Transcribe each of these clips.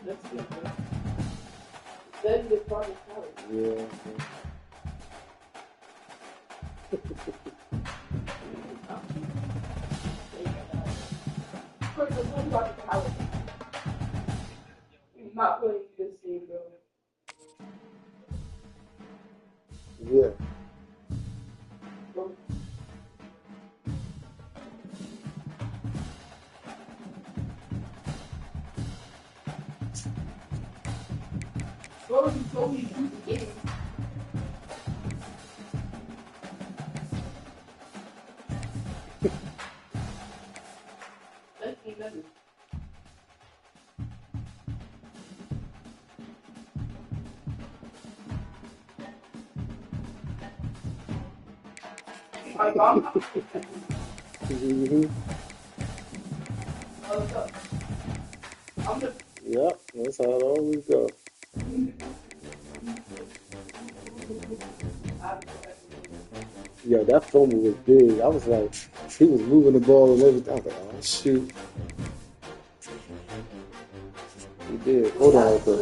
Yeah. Not playing this game, bro. Yeah. Bro, you told me to do the game. Let's see, let's see. My mom. Mm-hmm. I'm just. Yep, that's how it always goes. Yeah, that fumble was big. I was like, he was moving the ball and everything. I was like, oh, shoot. He did. Hold on real quick.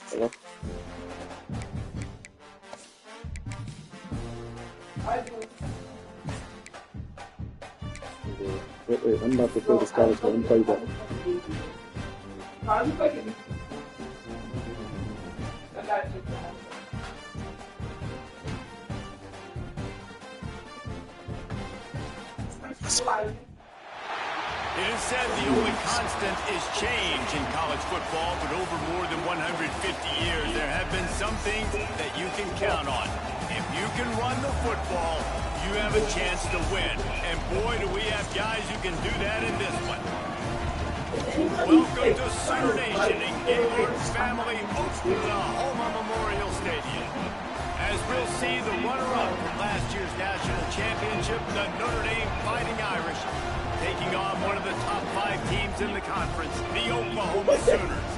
Hello? Wait, I'm about to play this college game. I'm play that. It is said the only constant is change in college football, but over more than 150 years, there have been some things that you can count on. If you can run the football, you have a chance to win. And boy, do we have guys who can do that in this one. Welcome to Sooner Nation in Gaylord Family Oklahoma Memorial Stadium. As we'll see the runner-up from last year's national championship, the Notre Dame Fighting Irish, taking on one of the top 5 teams in the conference, the Oklahoma Sooners.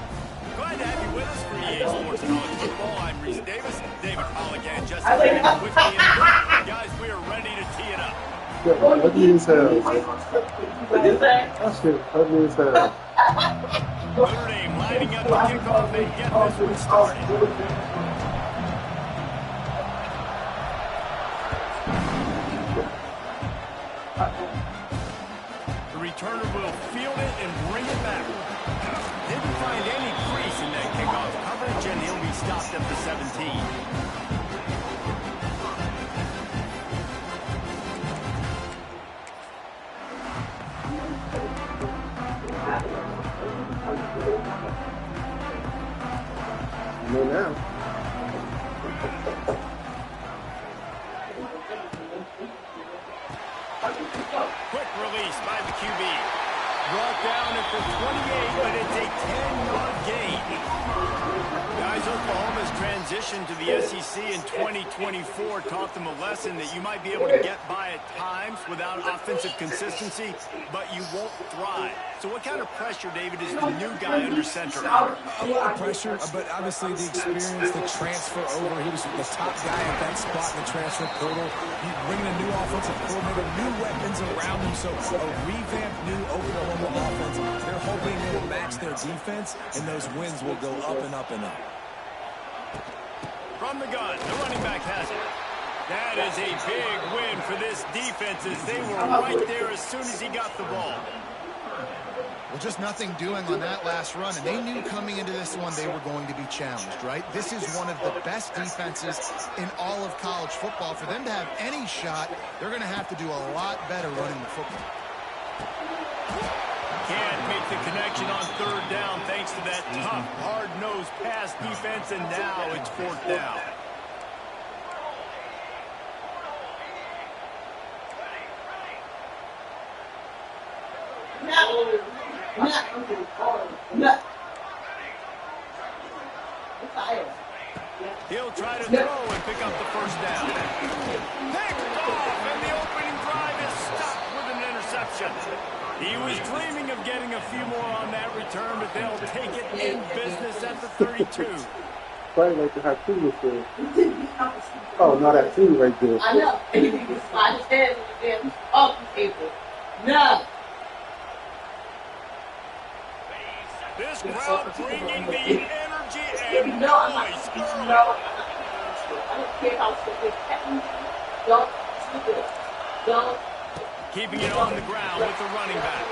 Glad to have you with us for EA Sports College Football. I'm Reese Davis, David Holligan, Justin Davis with me. Guys, we are ready to tee it up. Ugly as hell. What is that? That shit ugly as hell. Notre Dame lining up the kickoff and get this one started. The returner will field it and bring it back. Didn't find any crease in that kickoff coverage, and he'll be stopped at the 17. No, now. Quick release by the QB. Brought down at the 28, but it's a 10-yard gain. Guys, Oklahoma's transition to the SEC in 2024 taught them a lesson that you might be able to get by at times without offensive consistency, but you won't thrive. So what kind of pressure, David, is the new guy under center? A lot of pressure, but obviously the experience, the transfer over. He was the top guy at that spot in the transfer portal. You bring in a new offensive coordinator, new weapons around him, so a revamped new Oklahoma offense. They're hoping they will match their defense, and those wins will go up and up and up. From the gun, the running back has it. That is a big win for this defense as they were right there as soon as he got the ball. Well, just nothing doing on that last run, and they knew coming into this one they were going to be challenged, right? This is one of the best defenses in all of college football. For them to have any shot, they're going to have to do a lot better running the football. Can't make the connection on third down thanks to that tough, hard-nosed pass defense, and now it's fourth down. He'll try to throw and pick up the first down. Picked off, and the opening drive is stopped with an interception. reception. He was dreaming of getting a few more on that return, but they'll take it in business at the 32. Probably like to have two with the. Oh, no, that two right there. I know. And he can slide his head in the damn off the table. No. This crowd bringing the energy and No, I'm not. noise No. early. I don't care how stupid. Don't stupid. Don't. Keeping it on the ground with the running back.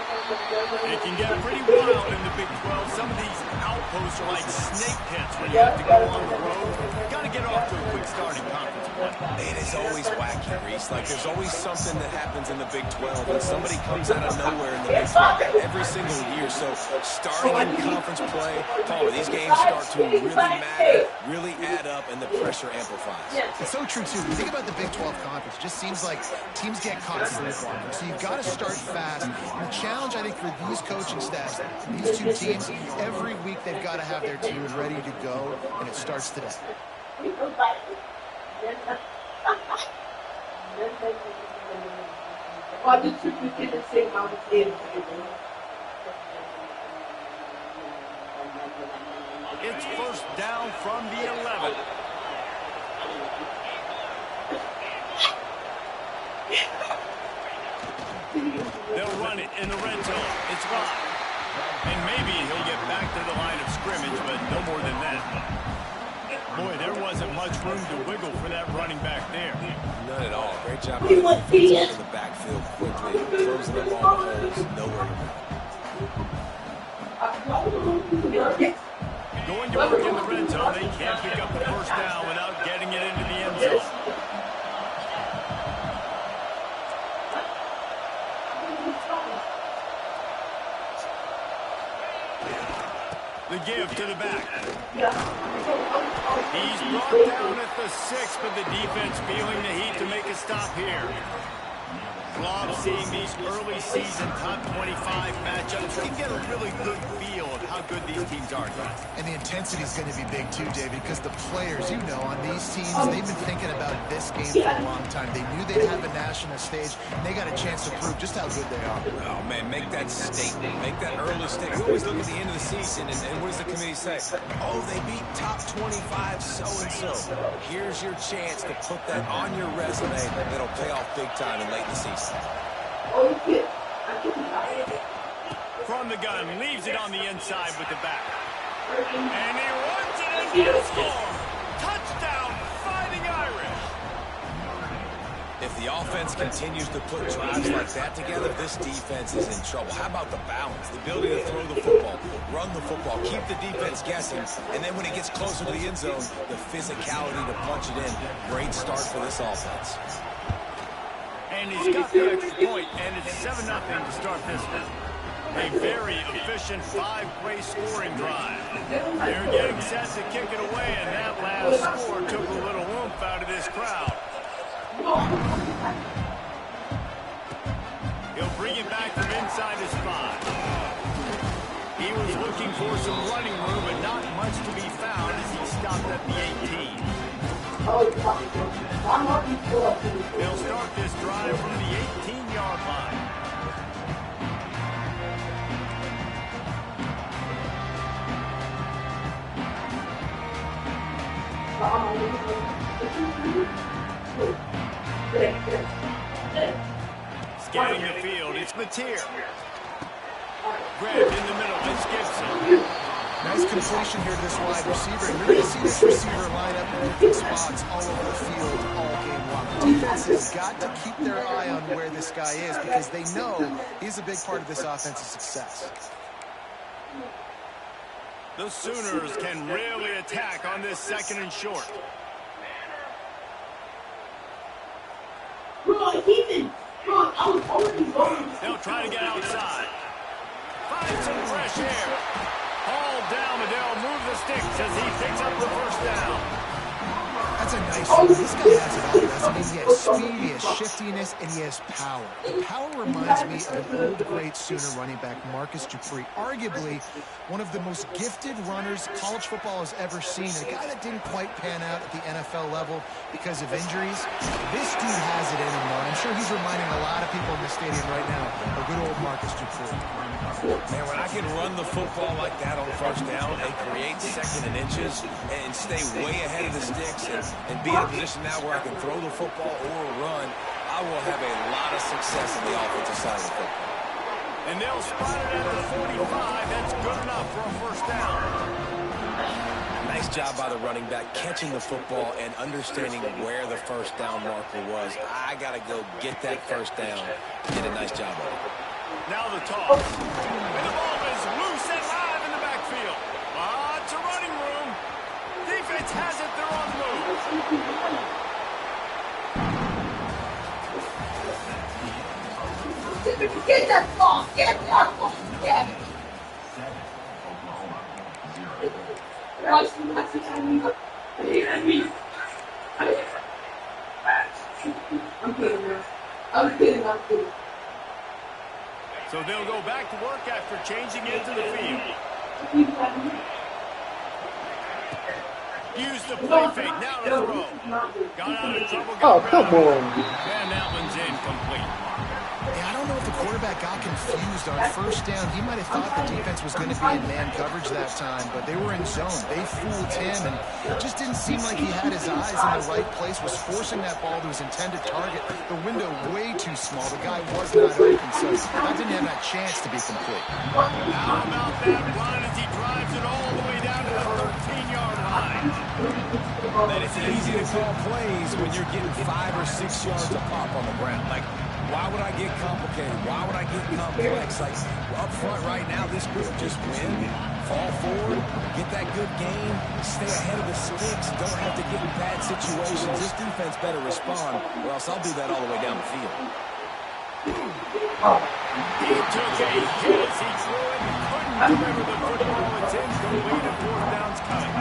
It can get pretty wild in the Big 12. Some of these outposts are like snake pits when you have to go on the road. Got to get off to a quick start in conference play. It is always wacky, Reese. Like, there's always something that happens in the Big 12, and somebody comes out of nowhere in the Big 12 every single year. So, starting in conference play, Palmer, these games start to really matter, really add up, and the pressure amplifies. It's so true, too. When you think about the Big 12 Conference, it just seems like teams get caught sleepwalking. So you've got to start fast. And the challenge, I think, for these coaching staffs, these two teams, every week they've got to have their team ready to go, and it starts today. Why did you get the same amount of things? It's first down from the 11. They'll run it in the red zone. It's live. And maybe he'll get back to the line of scrimmage, but no more than that. Boy, there wasn't much room to wiggle for that running back there. None at all. Great job on the defense in the backfield quickly, closing up all the holes, nowhere to go. Going to work in the red zone. They can't pick up the first down without getting it into the end zone. The give to the back. He's brought down at the 6, but the defense feeling the heat to make a stop here. Rob, seeing these early season top 25 matchups, you can get a really good feel of how good these teams are. And the intensity is going to be big too, David, because the players, you know, on these teams, they've been thinking about this game for a long time. They knew they'd have a national stage, and they got a chance to prove just how good they are. Oh, man, make that statement. Make that early statement. We always look at the end of the season, and what does the committee say? Oh, they beat top 25 so-and-so. Here's your chance to put that on your resume that'll pay off big time in late in the season. From the gun, leaves it on the inside with the back. And he runs it into the score. Touchdown, Fighting Irish. If the offense continues to put drives like that together, this defense is in trouble. How about the balance, the ability to throw the football, run the football, keep the defense guessing, and then when it gets closer to the end zone, the physicality to punch it in. Great start for this offense. And he's got the extra point, and it's 7-0 to start this one. A very efficient 5-play scoring drive. They're getting set to kick it away, and that last score took a little oomph out of this crowd. He'll bring it back from inside his 5. He was looking for some running room, but not much to be found as he stopped at the 18. They'll start this drive from the 18-yard line. Scanning the field, it's Mateer. Grabbed in the middle, it's Gibson. Nice completion here to this wide receiver. And you're going to see this receiver line up in different spots all over the field all game long. The defense has got to keep their eye on where this guy is because they know he's a big part of this offensive success. The Sooners can really attack on this 2nd and short. They'll try to get outside. Find some fresh air. All down, and they'll move the sticks as he picks up the first down. That's a nice one. This guy has it all I mean, he has speed, he has shiftiness, and he has power. The power reminds me of an old, great Sooner running back, Marcus Dupree, arguably one of the most gifted runners college football has ever seen, a guy that didn't quite pan out at the NFL level because of injuries. This dude has it in him, though, and I'm sure he's reminding a lot of people in the stadium right now of good old Marcus Dupree. Man, when I can run the football like that on first down and create second and inches and stay way ahead of the sticks and be in a position now where I can throw the football or run, I will have a lot of success on the offensive side of the football. And they'll spot it at the 45. That's good enough for a first down. Nice job by the running back catching the football and understanding where the first down marker was. I got to go get that first down. Did a nice job of it. Now the toss. And the ball is loose and live in the backfield. Lots of running room. Defense has it. They're on the move. Get that ball! Get that ball! Get it! I'm kidding. So they'll go back to work after changing into the field. Use the play fake. Now to throw. Got out of trouble. Oh, come on. And that one's incomplete. Yeah, I don't know if the quarterback got confused on first down. He might have thought the defense was going to be in man coverage that time, but they were in zone. They fooled him, and it just didn't seem like he had his eyes in the right place, was forcing that ball to his intended target. The window way too small. The guy was not open, so that didn't have that chance to be complete. How about that run as he drives it all the way down to the 13-yard line? That it's easy to call plays when you're getting 5 or 6 yards a pop on the ground. Like, why would I get complicated? Why would I get complex? Like, up front right now, this group just win, fall forward, get that good game, stay ahead of the sticks, don't have to get in bad situations. This defense better respond, or else I'll do that all the way down the field. He took a hit as he threw it and couldn't deliver the football. It's incomplete and fourth down's coming.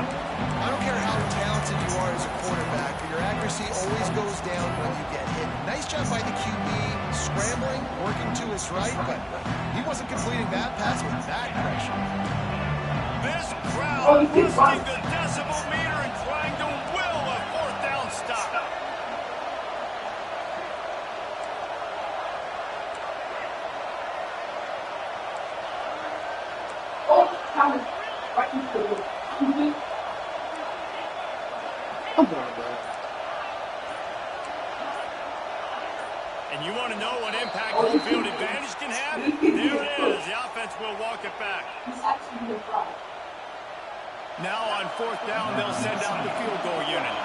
I don't care how talented you are as a quarterback, but your accuracy always goes down when you get hit. Nice job by the QB, scrambling, working to his right, but he wasn't completing that pass with that pressure. This crowd boosting the decibel meter and trying to will a fourth down stop. Come on, man. And you want to know what impact home field advantage can have? There it is. The offense will walk it back. Now on fourth down, they'll send out the field goal unit.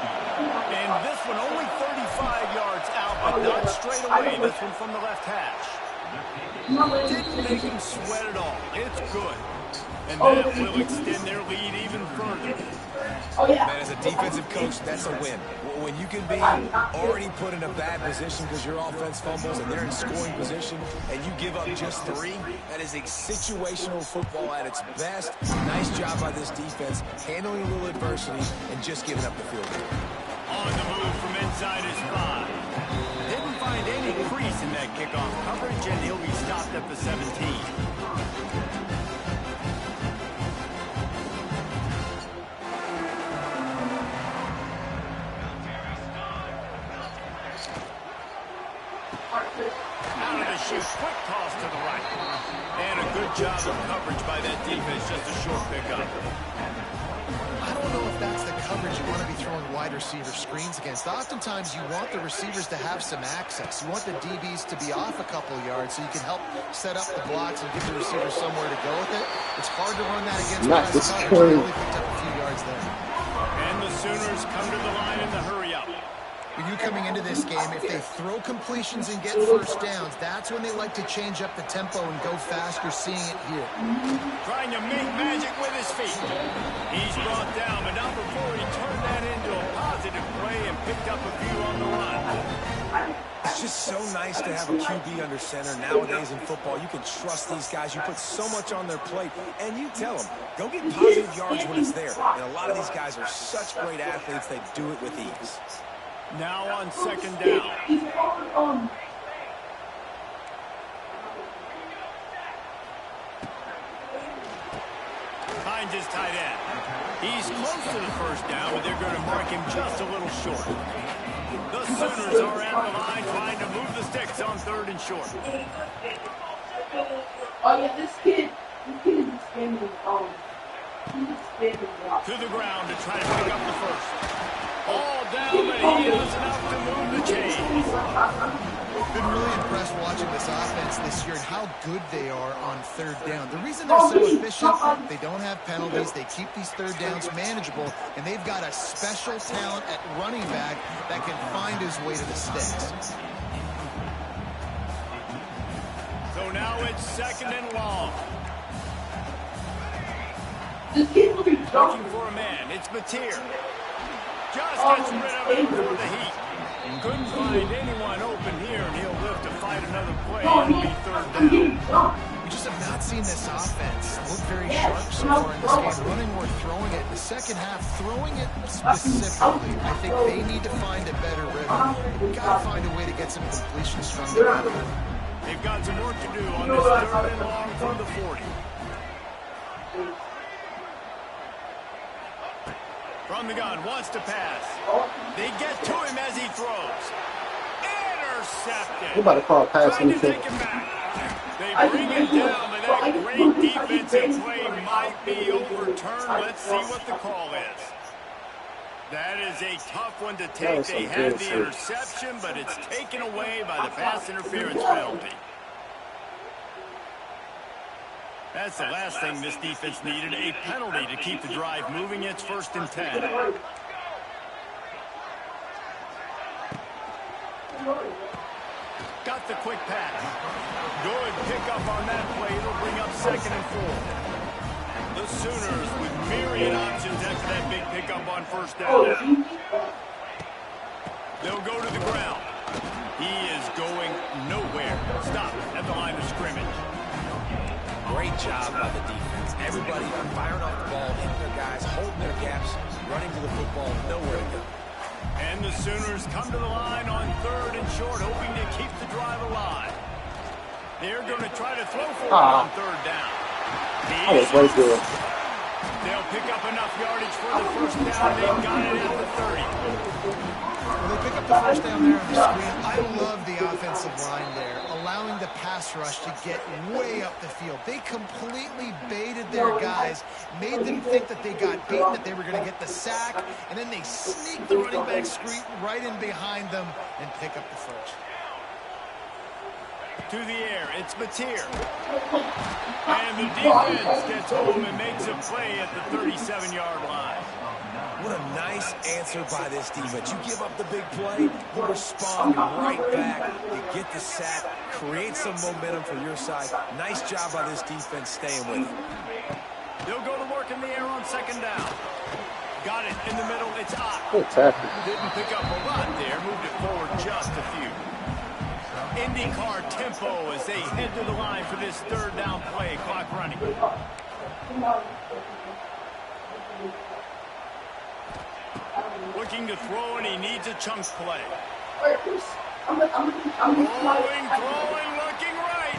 And this one only 35 yards out, but not straight away. This one from the left hash. Didn't make him sweat at all. It's good. And that will extend their lead even further. Man, as a defensive coach, that's a win. When you can be already put in a bad position because your offense fumbles and they're in scoring position and you give up just 3, that is a situational football at its best. Nice job by this defense, handling a little adversity and just giving up the field goal. On the move from inside his 5. Didn't find any crease in that kickoff coverage, and he'll be stopped at the 17. Out of the shoot, quick toss to the right. And a good job of coverage by that defense, just a short pickup. I don't know if that's the coverage you want to be throwing wide receiver screens against. Oftentimes, you want the receivers to have some access. You want the DBs to be off a couple of yards so you can help set up the blocks and give the receivers somewhere to go with it. It's hard to run that against press coverage. They only picked up a few yards there. And the Sooners come to the line in the hurry-up. For you coming into this game, if they throw completions and get first downs, that's when they like to change up the tempo and go fast. You're seeing it here. Trying to make magic with his feet. He's brought down, but not before he turned that into a positive play and picked up a few on the run. It's just so nice to have a QB under center. Nowadays in football, you can trust these guys. You put so much on their plate, and you tell them, go get positive yards when it's there. And a lot of these guys are such great athletes, they do it with ease. Now on second down. Finds his tight end. He's close to the first down, but they're going to mark him just a little short. The Sooners are at the line trying to move the sticks on third and short. Oh yeah, this kid is spinning to the ground to try to pick up the first. All down, but he is enough to move the chains. Been really impressed watching this offense this year and how good they are on third down. The reason they're so efficient, they don't have penalties, they keep these third downs manageable, and they've got a special talent at running back that can find his way to the sticks. So now it's second and long. Looking for a man. It's Mateer. Just gets rid of it for the heat. Couldn't find anyone open here, and he'll live to fight another play. It'll be third down. We just have not seen this offense look very sharp so far in this game. Running or throwing it. In the second half, throwing it specifically, I think they need to find a better rhythm. They've got to find a way to get some completion strung together. They've got some work to do on this third and long from the 40. From the gun, wants to pass. They get to him as he throws. Intercepted. We're about to call a pass Trying to take him back. They bring it down, but that great defensive play might be overturned. Let's see what the call is. That is a tough one to take. They had the interception, but it's taken away by the pass interference penalty. That's the last thing this defense needed, a penalty to keep the drive moving. It's first and 10. Got the quick pass. Good pickup on that play. It'll bring up second and 4. The Sooners with myriad options after that big pickup on first down. They'll go to the ground. He is going nowhere. Stop at the line of scrimmage. Great job by the defense. Everybody firing off the ball, hitting their guys, holding their gaps, running to the football, nowhere to go. And the Sooners come to the line on third and short, hoping to keep the drive alive. They're going to try to throw for it on third down. They'll pick up enough yardage for the first down. They've got it at the 30. Well, they pick up the first down there on the screen. I love the offensive line there, allowing the pass rush to get way up the field. They completely baited their guys, made them think that they got beaten, that they were going to get the sack, and then they sneak the running back screen right in behind them and pick up the first. To the air, it's Mateer. And the defense gets home and makes a play at the 37-yard line. What a nice answer by this defense. You give up the big play, you respond right back, you get the sack, create some momentum for your side. Nice job by this defense staying with it. They'll go to work in the air on second down. Got it in the middle, it's Ott. Didn't pick up a lot there, moved it forward just a few. IndyCar tempo as they head to the line for this third down play, clock running. Looking to throw, and he needs a chunk play. Throwing, looking right.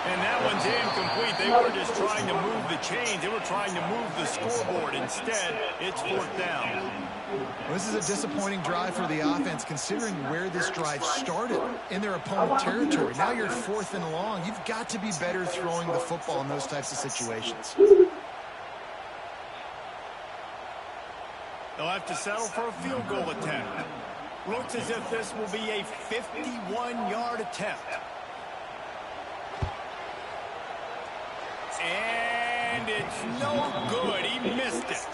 And that one's incomplete. They were just trying to move the chains. They were trying to move the scoreboard. Instead, it's fourth down. Well, this is a disappointing drive for the offense, considering where this drive started in their opponent territory. Now you're fourth and long. You've got to be better throwing the football in those types of situations. They'll have to settle for a field goal attempt. Looks as if this will be a 51-yard attempt. And it's no good. He missed it.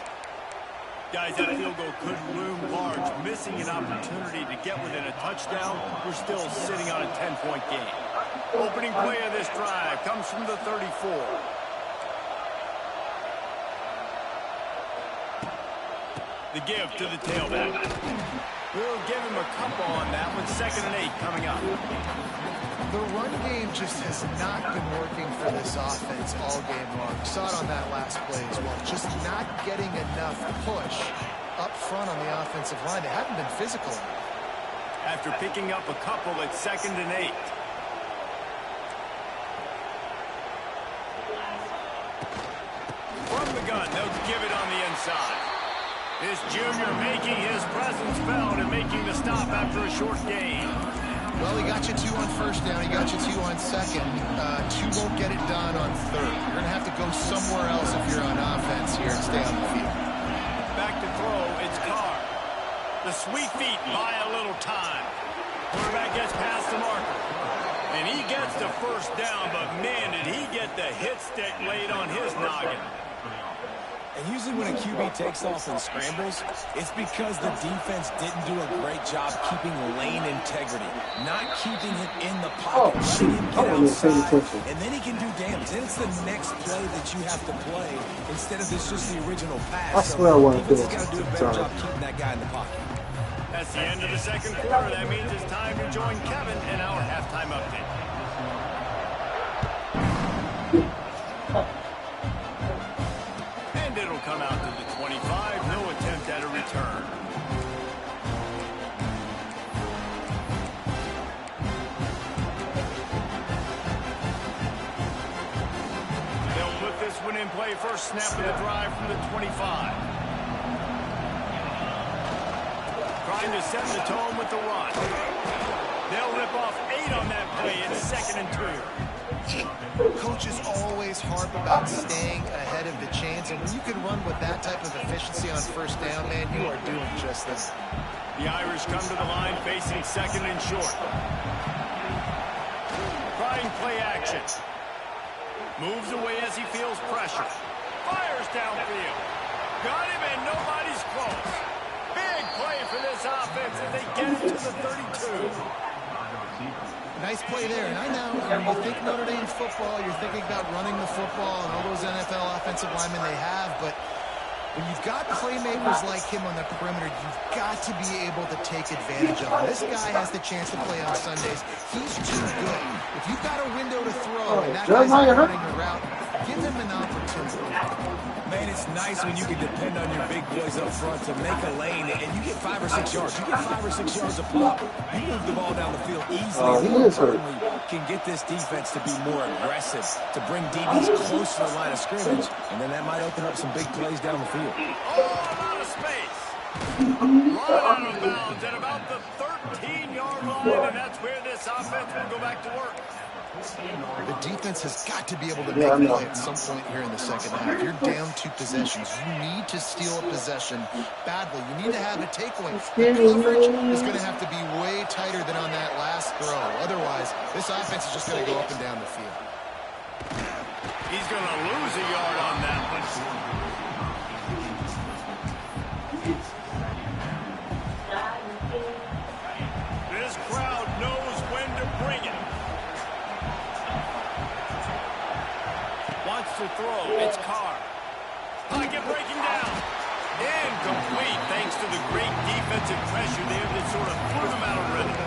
Guys, that field goal could loom large. Missing an opportunity to get within a touchdown. We're still sitting on a 10-point game. Opening play of this drive comes from the 34. The give to the tailback. We'll give him a couple on that one. 2nd and 8 coming up. The run game just has not been working for this offense all game long. We saw it on that last play as well. Just not getting enough push up front front on the offensive line. They haven't been physical. After picking up a couple at 2nd and 8. From the gun, they'll give it on the inside. This junior making his presence felt and making the stop after a short gain. Well, he got you 2 on first down. He got you 2 on second. 2 won't get it done on third. You're going to have to go somewhere else if you're on offense here and stay on the field. Back to throw, it's Carr. The sweet feet buy a little time. Quarterback gets past the marker. And he gets the first down, but man, did he get the hit stick laid on his noggin. And usually when a QB takes off and scrambles, it's because the defense didn't do a great job keeping lane integrity, not keeping him in the pocket, letting him get outside, and then he can do damage. Then it's the next play that you have to play instead of this just the original pass. I swear I want to defense has got to do a better job keeping that guy in the pocket. That's the end of the second quarter. That means it's time to join Kevin in our halftime update. And it'll come out to the 25. No attempt at a return. They'll put this one in play. First snap of the drive from the 25. Trying to set the tone with the run. They'll rip off 8 on that play. It's 2nd and 2. Coaches always harp about staying ahead of the chains, and when you can run with that type of efficiency on first down, man, you are doing just this. The Irish come to the line facing 2nd and short. Trying play action. Moves away as he feels pressure. Fires downfield. Got him and nobody's close. Big play for this offense as they get it to the 32. Nice play there. And I know when you think Notre Dame football, you're thinking about running the football and all those NFL offensive linemen they have, but when you've got playmakers like him on the perimeter, you've got to be able to take advantage of him. This guy has the chance to play on Sundays. He's too good. If you've got a window to throw and that guy's not running the route, give him an opportunity. Man, it's nice when you can depend on your big boys up front to make a lane, and you get 5 or 6 yards. You get 5 or 6 yards a pop. You move the ball down the field easily. He is hurt. Can get this defense to be more aggressive, to bring DBs close to the line of scrimmage, and then that might open up some big plays down the field. Oh, out of space. Run out of bounds at about the 13-yard line, and that's where this offense will go back to work. The defense has got to be able to make a play at some point here in the second half. You're down 2 possessions. You need to steal a possession badly. You need to have a takeaway. The coverage is going to have to be way tighter than on that last throw. Otherwise, this offense is just going to go up and down the field. He's going to lose a yard on that one. This crowd knows when to bring it. Wants to throw. It's Carr. Pocket breaking down. Incomplete thanks to the great defensive pressure there that sort of threw them out of rhythm.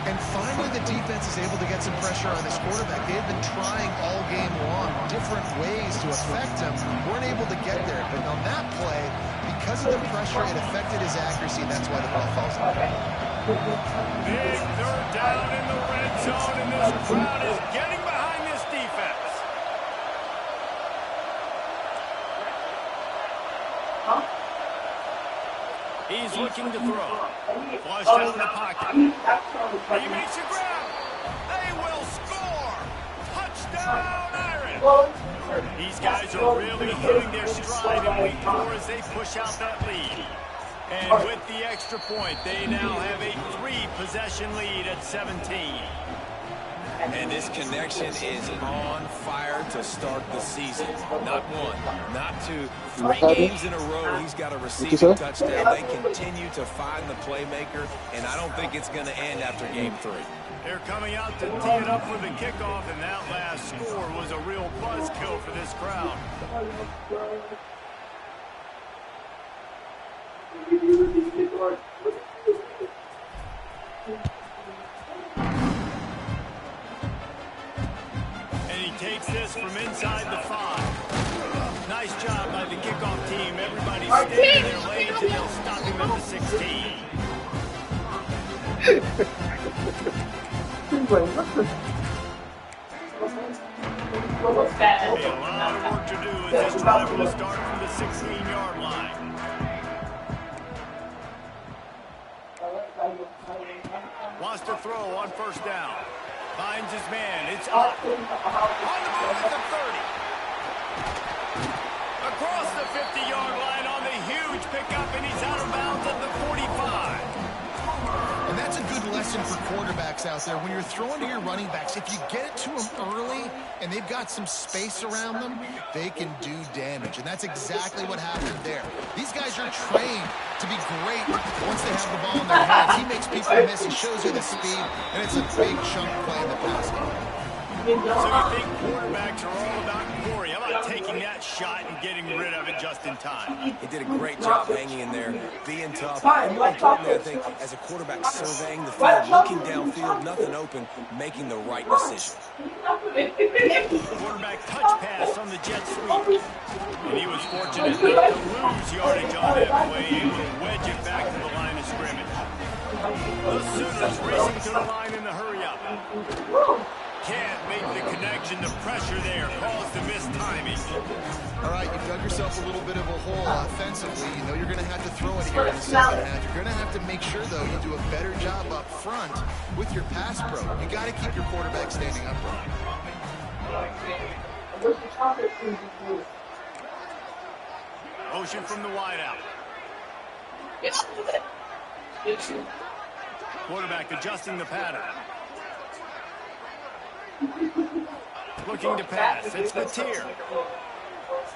And finally, the defense is able to get some pressure on this quarterback. They've been trying all game long different ways to affect him. Weren't able to get there. But on that play, because of the pressure, it affected his accuracy, and that's why the ball falls out. Big third down in the red zone, and this crowd is getting behind this defense. He's looking to throw. Flushed out in the pocket. He makes a grab. They will score. Touchdown, Irish. These guys are really hitting their stride in week 4 as they push out that lead. And with the extra point, they now have a 3-possession lead at 17. And this connection is on fire to start the season. Not 1, not 2, 3 games in a row. He's got a receiving touchdown. They continue to find the playmaker, and I don't think it's going to end after game 3. They're coming out to tee it up for the kickoff, and that last score was a real buzzkill for this crowd. And he takes this from inside the 5. Nice job by the kickoff team. Everybody's staying in their lanes, and they'll stop him him at the 16. He's like, what the? Be a lot of work to do as this drive will start from the 16-yard line. Wants to throw on first down. Finds his man. It's up. On the move at the 30. Across the 50-yard line on the huge pickup, and he's out of bounds at the 45. And that's a good lesson for quarterbacks out there. When you're throwing to your running backs, if you get it to them early and they've got some space around them, they can do damage. And that's exactly what happened there. These guys are trained to be great once they have the ball in their hands. He makes people miss. He shows you the speed, and it's a big chunk play in the pass game. So you think quarterbacks are all about Corey? How about taking that shot and getting rid of it just in time? He did a great job hanging in there, being tough. And more importantly, I think, as a quarterback, surveying the field, looking downfield, nothing open, making the right decision. Quarterback touch pass on the jet sweep. And he was fortunate not to lose yardage on that play, able to wedge it back to the line of scrimmage. The Sooners racing to the line in the hurry-up. Can't make the connection. The pressure there caused the missed timing. All right, you've dug yourself a little bit of a hole offensively. You know you're going to have to throw it here in the second half. You're going to have to make sure, though, you do a better job up front with your pass pro. You got to keep your quarterback standing upright. Motion from the wideout. Quarterback adjusting the pattern. Looking to pass. It's Mateer.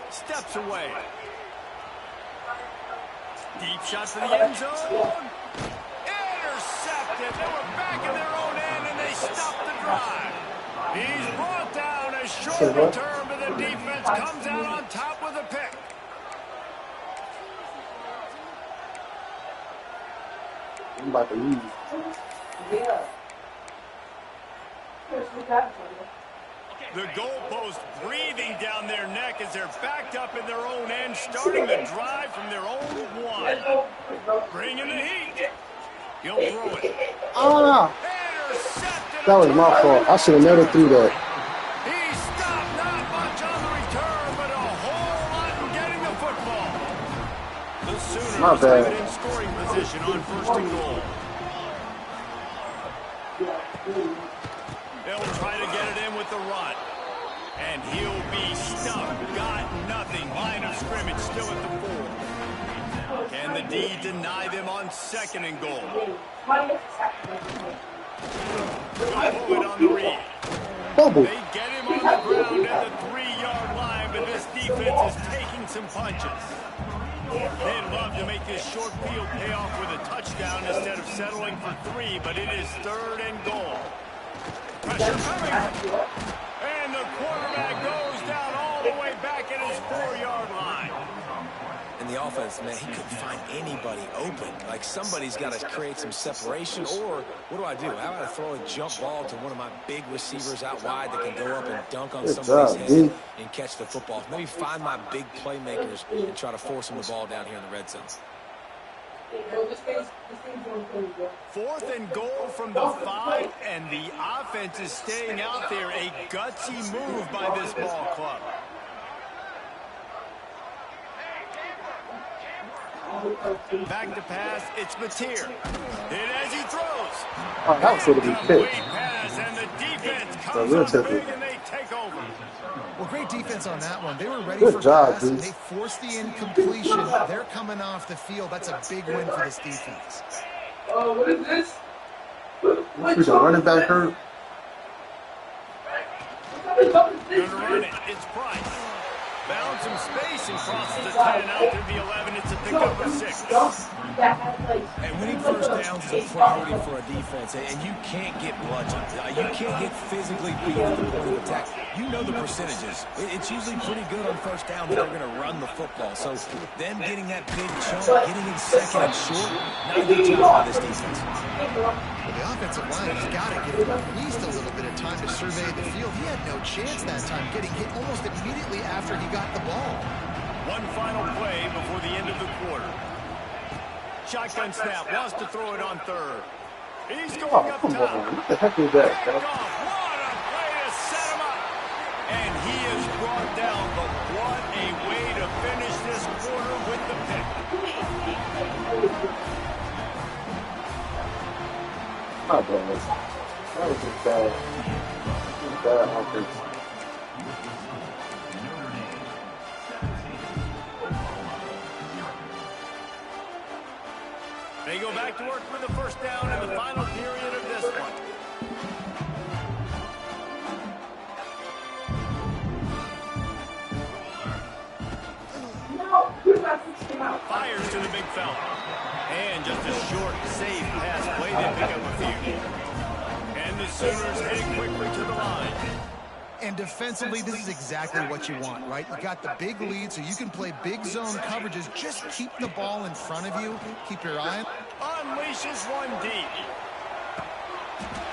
Steps away. Deep shot to the end zone. Intercepted. They were back in their own end, and they stopped the drive. He's brought down. A short return, but the defense comes out on top with a pick. I'm about to leave. The goalpost breathing down their neck as they're backed up in their own end, starting the drive from their own one. Bringing the heat. He'll throw it. Oh, Intercepted. that was my fault. I should have never threw that. He stopped not much on the return, but a whole lot in getting the football. The Sooners My bad. have it in scoring position on first and goal. They'll try to get it in with the run. And he'll be stuffed. Got nothing. Line of scrimmage still at the 4. Can the D deny them on second and goal? They'll pull it on the read. Bubble. They get him on the ground at the 3-yard line, but this defense is taking some punches. They'd love to make this short field pay off with a touchdown instead of settling for 3, but it is third and goal. Pressure coming. And the quarterback goes down all the way back at his 4-yard line. And the offense, man, he couldn't find anybody open. Like, somebody's got to create some separation, or what do? How about I throw a jump ball to one of my big receivers out wide that can go up and dunk on somebody's head and catch the football? Maybe find my big playmakers and try to force them the ball down here in the red zone. 4th and goal from the 5, and the offense is staying out there. A gutsy move by this ball club. Back to pass, it's Mateer. And as he throws, Oh, that was going to be complete pitched. pass, and the defense So comes real up technical. big and they take over. Well, great defense on that one. They were ready Good for job, pass, and dude. they forced the incompletion. They're coming off the field. That's a big win for this defense. Oh, what is this? Who's the running back hurt? Gonna run it, it's Price. Found some space and crosses the 10 out to the 11. It's a pickup of 6. And winning first downs is a priority for a defense, and you can't get bludgeoned. You can't get physically beat at the point of attack. You know the percentages. It's usually pretty good on first down that they're going to run the football. So them getting that big chunk, getting in second and short, not a good job by this defense. Well, the offensive line has got to give him at least a little bit of time to survey the field. He had no chance that time, getting hit almost immediately after he got the ball. One final play before the end of the quarter. shotgun snap. Wants to throw it on third. He's going Oh, up come top. on. What the heck is that? Picked off. What a play to set him up. And he is brought down. But what a way to finish this quarter with the pick. My bad. That was just bad. Bad offense. They go back to work with the first down in the final period of this one. Fires to the big fella. And just a short, safe pass play. They pick up a few. And the Sooners heading quickly to the line. And defensively, this is exactly what you want, right? You got the big lead, so you can play big zone coverages. Just keep the ball in front of you. Keep your eye on. Unleashes one deep.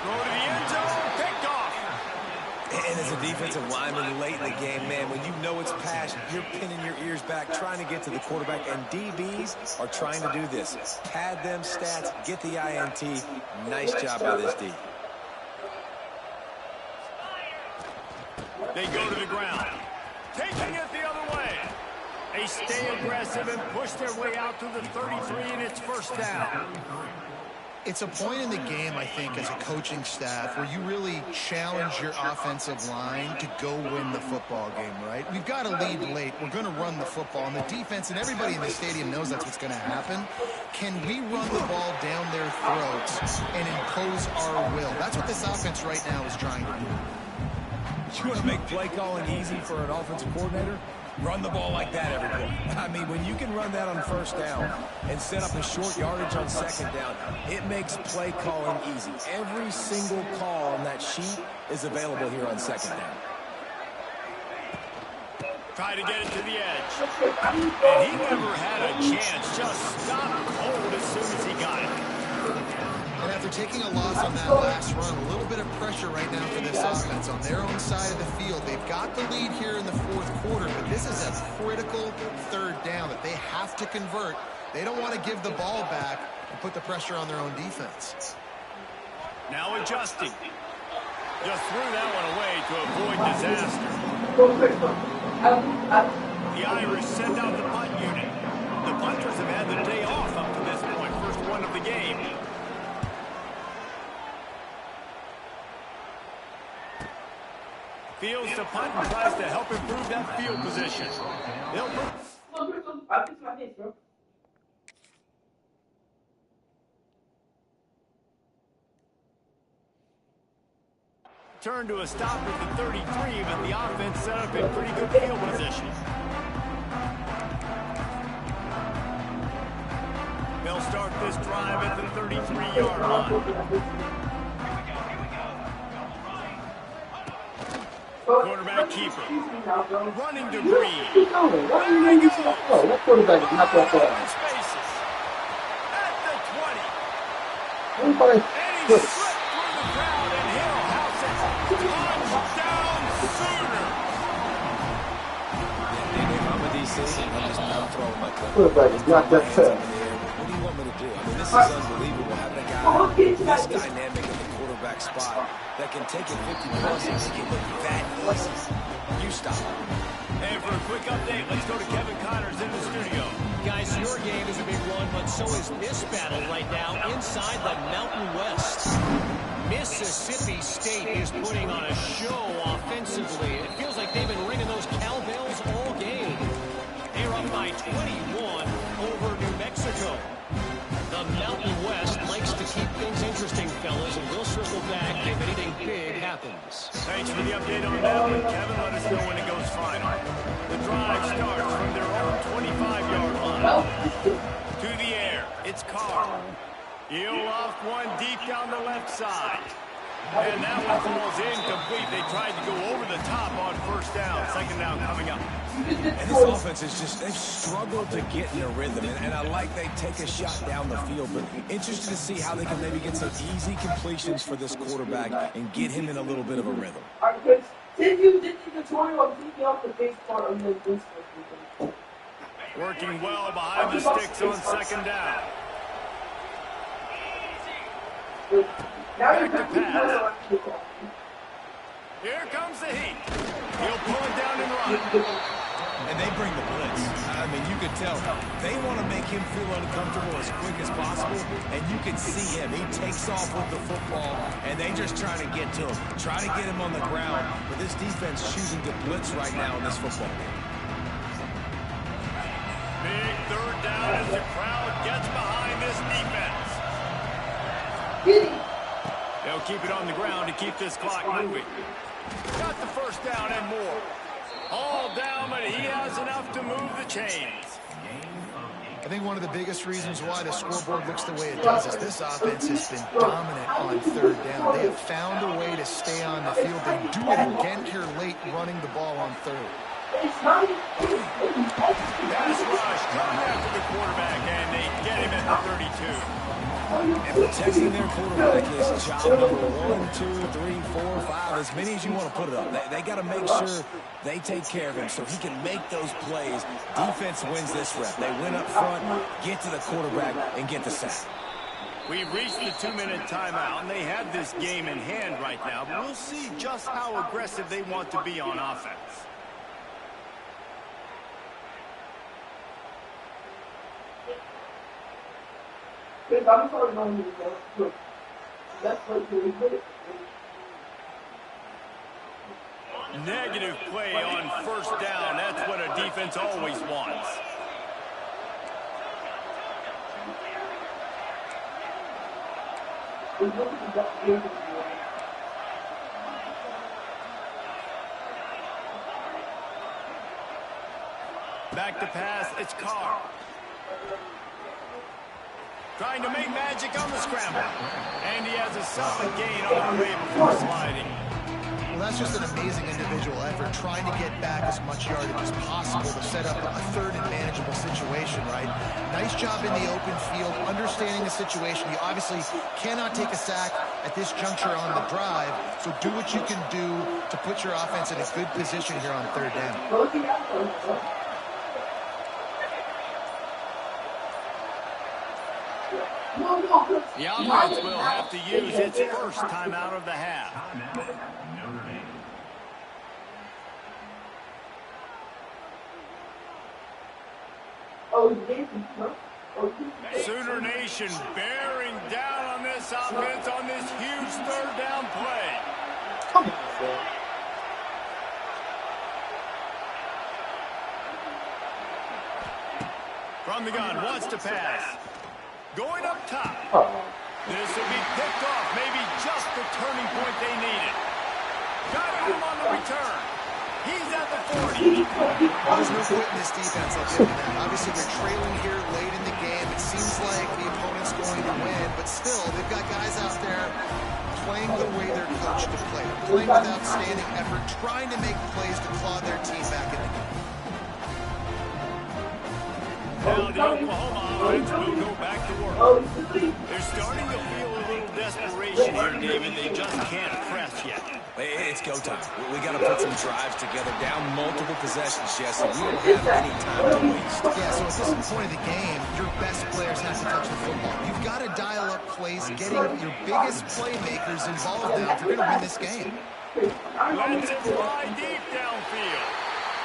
Throw to the end zone. Picked off. And as a defensive lineman late in the game, man, when you know it's passed, you're pinning your ears back, trying to get to the quarterback. And DBs are trying to do this. Pad them stats, get the INT. Nice job by this D. They go to the ground. Taking it the other way. They stay aggressive and push their way out to the 33, and it's first down. It's a point in the game, I think, as a coaching staff where you really challenge your offensive line to go win the football game, right? We've got a lead late. We're going to run the football. And the defense and everybody in the stadium knows that's what's going to happen. Can we run the ball down their throats and impose our will? That's what this offense right now is trying to do. You want to make play calling easy for an offensive coordinator? Run the ball like that every play. I mean, when you can run that on first down and set up a short yardage on second down, it makes play calling easy. Every single call on that sheet is available here on second down. Try to get it to the edge. And he never had a chance. Just stopped cold as soon as he got it. And after taking a loss on that last run, a little bit of pressure right now for this offense on their own side of the field. They've got the lead here in the fourth quarter, but this is a critical third down that they have to convert. They don't want to give the ball back and put the pressure on their own defense. Now adjusting. Just threw that one away to avoid disaster. The Irish send out the punt unit. The punters have had the day off up to this point. First one of the game. Fields to punt and tries to help improve that field position. Turn to a stop at the 33, but the offense set up in pretty good field position. They'll start this drive at the 33-yard line. Quarterback keeper. Running to Green. There he goes. That quarterback is not that far. Spaces. At the 20. Everybody, And he slipped through the crowd, and he'll house it. Touchdown Sooner. I'm a DC. I'm throwing my club. quarterback is not that fast. What do you want me to do? I mean, this is unbelievable having a guy this dynamic in the quarterback spot that can take it 50-plus and make it look that easy. You stop. And for a quick update, let's go to Kevin Connors in the studio. Guys, your game is a big one, but so is this battle right now inside the Mountain West. Mississippi State is putting on a show offensively. It feels like they've been ringing those cowbells all game. They're up by 21 over New Mexico. The Mountain West likes to keep things interesting, fellas, and we'll circle back if anything big happens. Thanks for the update on that one, Kevin. Let us know when it goes final. The drive starts from their own 25-yard line. To the air, it's Carr. He'll loft one deep down the left side. And that one falls incomplete. They tried to go over the top on first down. Second down coming up. And this offense is just, they've struggled to get in a rhythm. And I like they take a shot down the field, but interested to see how they can maybe get some easy completions for this quarterback and get him in a little bit of a rhythm. Working well behind the sticks on second down. Back to pass. Here comes the heat. He'll pull it down and run. And they bring the blitz. I mean, you could tell they want to make him feel uncomfortable as quick as possible, and you can see him. He takes off with the football, and they just trying to get to him, trying to get him on the ground. But this defense choosing to blitz right now in this football game. Big third down as the crowd gets behind this defense. They'll keep it on the ground to keep this clock moving. Got the first down and more. All down, but he has enough to move the chains. I think one of the biggest reasons why the scoreboard looks the way it does is this offense has been dominant on third down. They have found a way to stay on the field. They do it again here late, running the ball on third. Pass rush coming after the quarterback, and they get him at the 32. And protecting their quarterback is job number 1, 2, 3, 4, 5, as many as you want to put it up. They got to make sure they take care of him so he can make those plays. Defense wins this rep. They win up front, get to the quarterback, and get the sack. We've reached the 2-minute timeout, and they have this game in hand right now, but we'll see just how aggressive they want to be on offense. Negative play on first down. That's what a defense always wants. Back to pass. It's Carr. Trying to make magic on the scramble. And he has a solid gain on the way before sliding. Well, that's just an amazing individual effort, trying to get back as much yardage as possible to set up a third and manageable situation, right? Nice job in the open field, understanding the situation. You obviously cannot take a sack at this juncture on the drive, so do what you can do to put your offense in a good position here on third down. The offense will have to use its first timeout of the half. Sooner Nation bearing down on this offense on this huge third down play. Come on, bro. From the gun, wants to pass. Going up top. This will be picked off. Maybe just the turning point they needed. Got him on the return. He's at the 40. There's no quit in this defense, I'll give you that. Obviously, they're trailing here late in the game. It seems like the opponent's going to win, but still, they've got guys out there playing the way they're coached to play. Playing with outstanding effort, trying to make plays to claw their team back in the game. Now the Oklahoma offense will go back to work. They're starting to feel a little desperation here, David. They just can't press yet. It's go time. We got to put some drives together, down multiple possessions, Jesse. We don't have any time to waste. Yeah, so at this point of the game, your best players have to touch the football. You've got to dial up plays, getting your biggest playmakers involved now if you're going to win this game. Lets it fly deep downfield.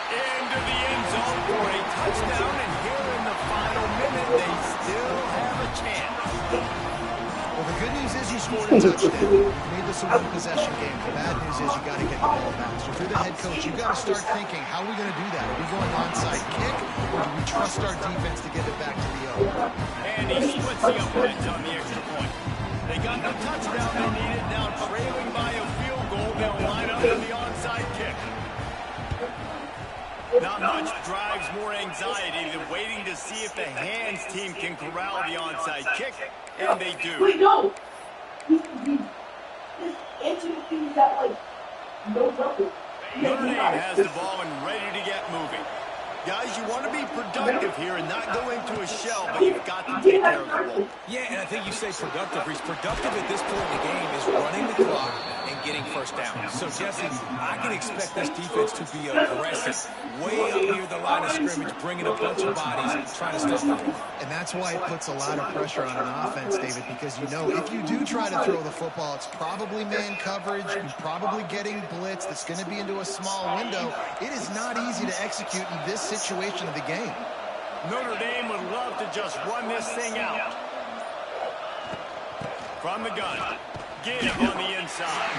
Into the end zone for a touchdown, and here in the final minute, they still have a chance. Well, the good news is you scored a touchdown. You made this a one-possession game. The bad news is you got to get the ball back. So if you're the head coach, you've got to start thinking, how are we going to do that? Are we going onside kick, or do we trust our defense to get it back to the O? And he splits the offense on the extra point. They got the touchdown they needed. Now trailing by a field goal, they'll line up for the onside kick. Not much drives more anxiety than waiting to see if the hands team can corral the onside kick, and they do. Wait, no! This Anthony King's got, like, no nothing. Notre Dame has the ball and ready to get moving. Guys, you want to be productive here and not go into a shell, but you've got to take care of the ball. Yeah, and I think you say productive. Reese, productive at this point in the game is running the clock and getting first down. So, Jesse, I can expect this defense to be aggressive, way up near the line of scrimmage, bringing a bunch of bodies, trying to stop them. And that's why it puts a lot of pressure on an offense, David, because you know if you do try to throw the football, it's probably man coverage, you're probably getting blitz that's going to be into a small window. It is not easy to execute in this situation of the game. Notre Dame would love to just run this thing out. From the gun, Gibb on the inside.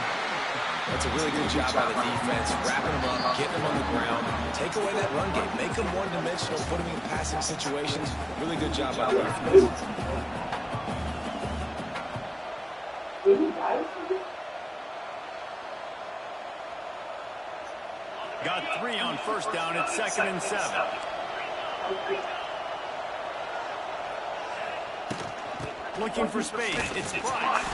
That's a really good job by the defense, wrapping them up, getting them on the ground, take away that run game, make them one-dimensional, put them in passing situations. Really good job by the defense. Got 3 on first down at 2nd and 7. Looking for space, it's Price.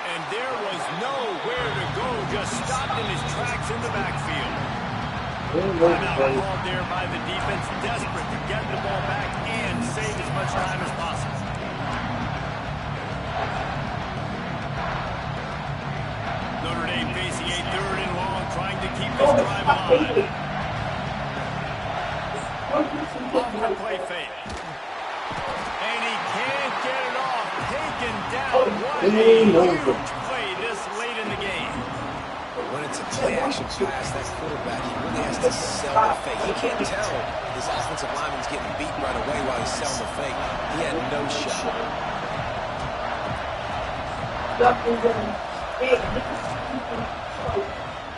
And there was nowhere to go, just stopped in his tracks in the backfield. Timeout called there by the defense, desperate to get the ball back and save as much time as possible. Notre Dame facing a 3rd and long, trying to keep this drive alive. Off the play fake. And he can't get it off. Taken down. What a huge play this late in the game. When it's a play-action pass, that quarterback, he really has to sell the fake. He can't tell his offensive lineman's getting beat right away while he's selling the fake. He had no shot.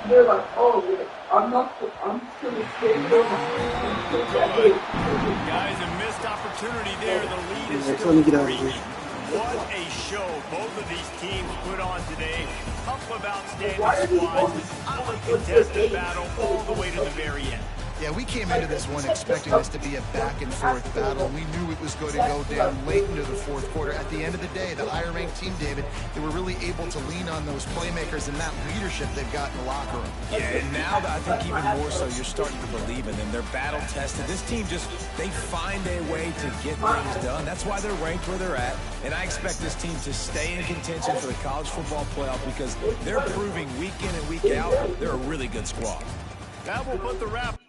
They're like, oh, I'm still scared. Guys, a missed opportunity there. The lead is still 3. What a show both of these teams put on today. Couple of outstanding squads. Highly contested battle all the way to the very end. Yeah, we came into this one expecting this to be a back-and-forth battle. We knew it was going to go down late into the fourth quarter. At the end of the day, the higher-ranked team, David, they were really able to lean on those playmakers and that leadership they've got in the locker room. Yeah, and now I think even more so, you're starting to believe in them. They're battle-tested. This team they find a way to get things done. That's why they're ranked where they're at. And I expect this team to stay in contention for the college football playoff because they're proving week in and week out they're a really good squad. That will put the wrap